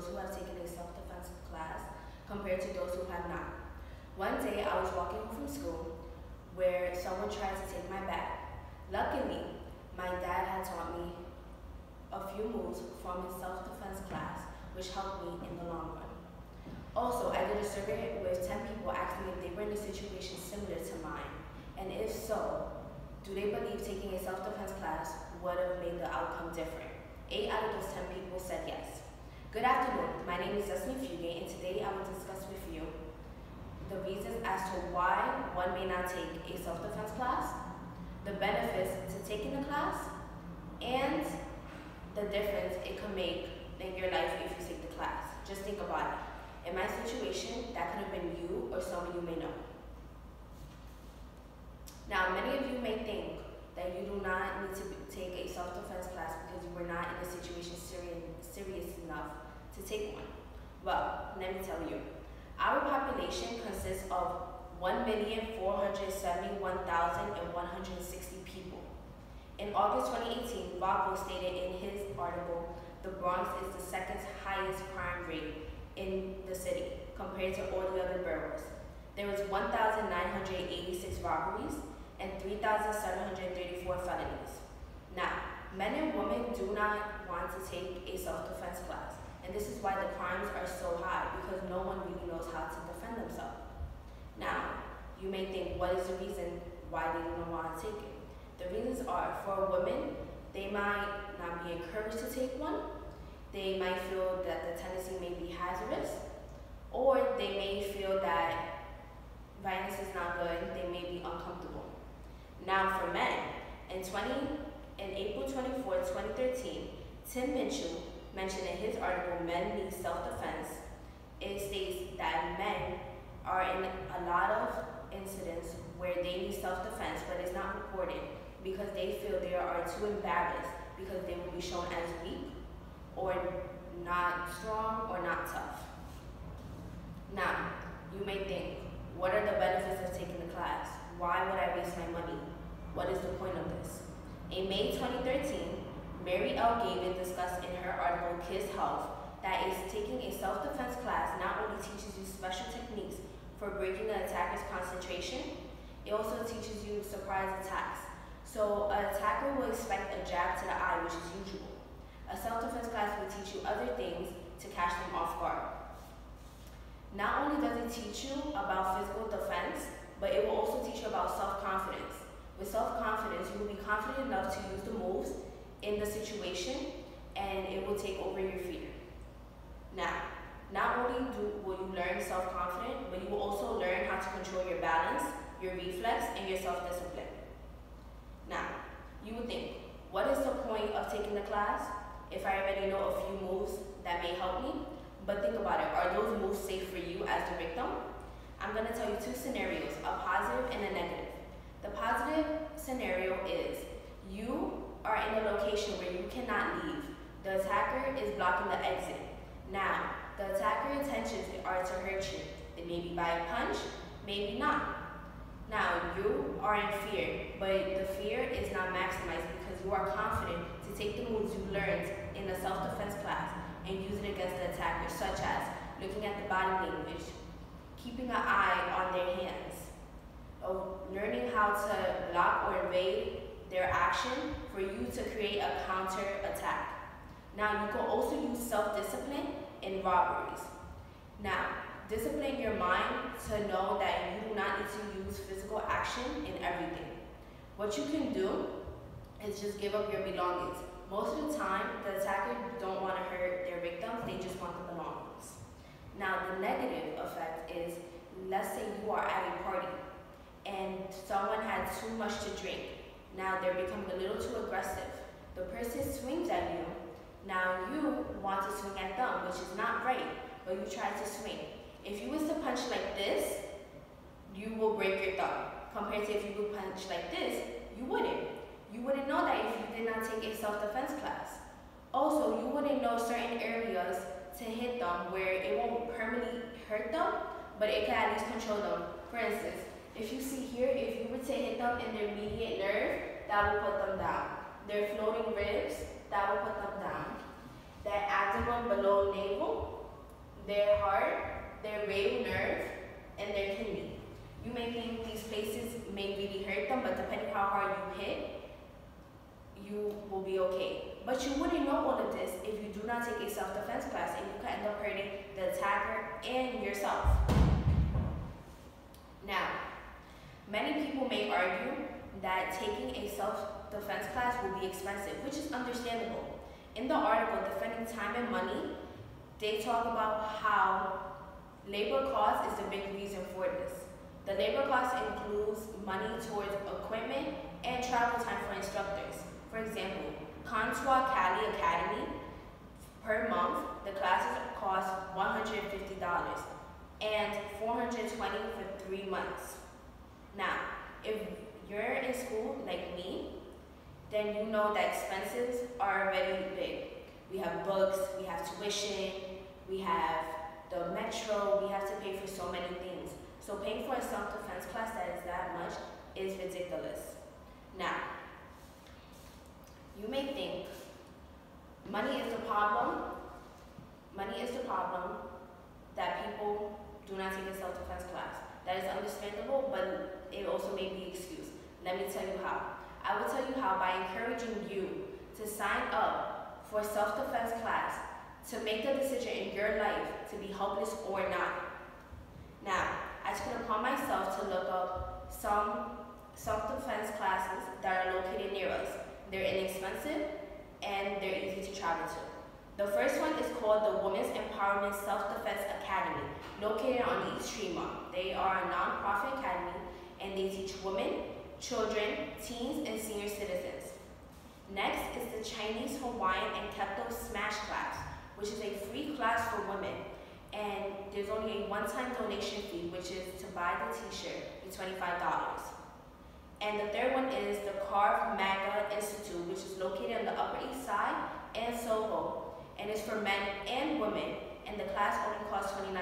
those who have taken a self-defense class compared to those who have not. One day I was walking home from school where someone tried to take my bag. Luckily, my dad had taught me a few moves from his self-defense class, which helped me in the long run. Also, I did a survey with 10 people asking if they were in a situation similar to mine, and if so, do they believe taking a self-defense class would have made the outcome different? 8 out of those 10 people said yes. Good afternoon, my name is Destiny Fugate, and today I will discuss with you the reasons as to why one may not take a self-defense class, the benefits to taking the class, and the difference it could make in your life if you take the class. Just think about it. In my situation, that could have been you or someone you may know. Now, many of you may think that you do not need to take a self-defense class because you were not in a situation serious enough to take one. Well, let me tell you. Our population consists of 1,471,160 people. In August 2018, Rockwell stated in his article, the Bronx is the second highest crime rate in the city compared to all the other boroughs. There was 1,986 robberies and 3,734 felonies. Now, men and women do not want to take a self-defense class, and this is why the crimes are so high, because no one really knows how to defend themselves. Now, you may think, what is the reason why they don't want to take it? The reasons are, for women, they might not be encouraged to take one, they might feel that the tendency may be hazardous, or they may feel that violence is not good, they may be uncomfortable. Now for men, in April 24, 2013, Tim Mitchell mentioned in his article, Men Need Self-Defense, it states that men are in a lot of incidents where they need self-defense, but it's not reported because they feel they are too embarrassed because they will be shown as weak or not strong or not tough. Now, you may think, what are the benefits of taking the class? Why would I waste my money? What is the point of this? In May 2013, Mary L. Gavin discussed in her article, Kids Health, that taking a self-defense class not only teaches you special techniques for breaking an attacker's concentration, it also teaches you surprise attacks. So an attacker will expect a jab to the eye, which is usual. A self-defense class will teach you other things to catch them off guard. Not only does it teach you about physical defense, but it will also teach you about self-confidence. With self-confidence, you will be confident enough to use the moves in the situation, and it will take over your fear. Now, not only will you learn self-confidence, but you will also learn how to control your balance, your reflex, and your self-discipline. Now, you would think, what is the point of taking the class if I already know a few moves that may help me? But think about it, are those moves safe for you as the victim? I'm going to tell you two scenarios, a positive and a negative. The positive scenario is you are in a location where you cannot leave. The attacker is blocking the exit. Now, the attacker's intentions are to hurt you. They may be by a punch, maybe not. Now, you are in fear, but the fear is not maximized because you are confident to take the moves you learned in the self-defense class and use it against the attacker, such as looking at the body language, keeping an eye on their hands, or learning how to block or evade their action for you to create a counter attack. Now, you can also use self-discipline in robberies. Now, discipline your mind to know that you do not need to use physical action in everything. What you can do is just give up your belongings. Most of the time, the attacker don't want to hurt their victims, they just want the belongings. Now, the negative effect is, let's say you are at a party and someone had too much to drink. Now they're becoming a little too aggressive. The person swings at you. Now you want to swing at them, which is not right, but you try to swing. If you was to punch like this, you will break your thumb. Compared to if you would punch like this, you wouldn't. You wouldn't know that if you did not take a self-defense class. Also, you wouldn't know certain areas to hit them where it won't permanently hurt them, but it can at least control them. For instance, if you see here, if you were to hit them in their median nerve, that will put them down. Their floating ribs, that will put them down. Their abdomen below navel, their heart, their vagal nerve, and their kidney. You may think these places may really hurt them, but depending how hard you hit, you will be okay. But you wouldn't know all of this if you do not take a self-defense class, and you can end up hurting the attacker and yourself. Now, many people may argue that taking a self-defense class will be expensive, which is understandable. In the article, Defending Time and Money, they talk about how labor cost is the big reason for this. The labor cost includes money towards equipment and travel time for instructors. For example, Contour Cali Academy, per month, the classes cost $150 and $420 for 3 months. Now, if you're in school like me, then you know that expenses are already big. We have books, we have tuition, we have the metro, we have to pay for so many things. So paying for a self-defense class that is that much is ridiculous. Now, you may think money is the problem. Money is the problem that people do not take a self-defense class. That is understandable, but it also may be excused. Let me tell you how. I will tell you how by encouraging you to sign up for self-defense class, to make the decision in your life to be helpless or not. Now, I took it upon myself to look up some self-defense classes that are located near us. They're inexpensive and they're easy to travel to. The first one is called the Women's Empowerment Self-Defense Academy, located on East Tremont. They are a non-profit academy and they teach women, children, teens, and senior citizens. Next is the Chinese, Hawaiian, and Kepto Smash class, which is a free class for women. And there's only a one-time donation fee, which is to buy the t-shirt for $25. And the third one is the Carve MAGA Institute, which is located on the Upper East Side and Soho. And it's for men and women, and the class only costs $29.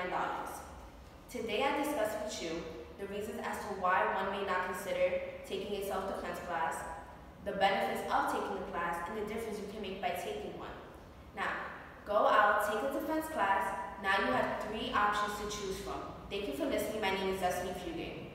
Today I discussed with you the reasons as to why one may not consider taking a self-defense class, the benefits of taking the class, and the difference you can make by taking one. Now, go out, take a defense class. Now you have 3 options to choose from. Thank you for listening. My name is Destiny Fugate.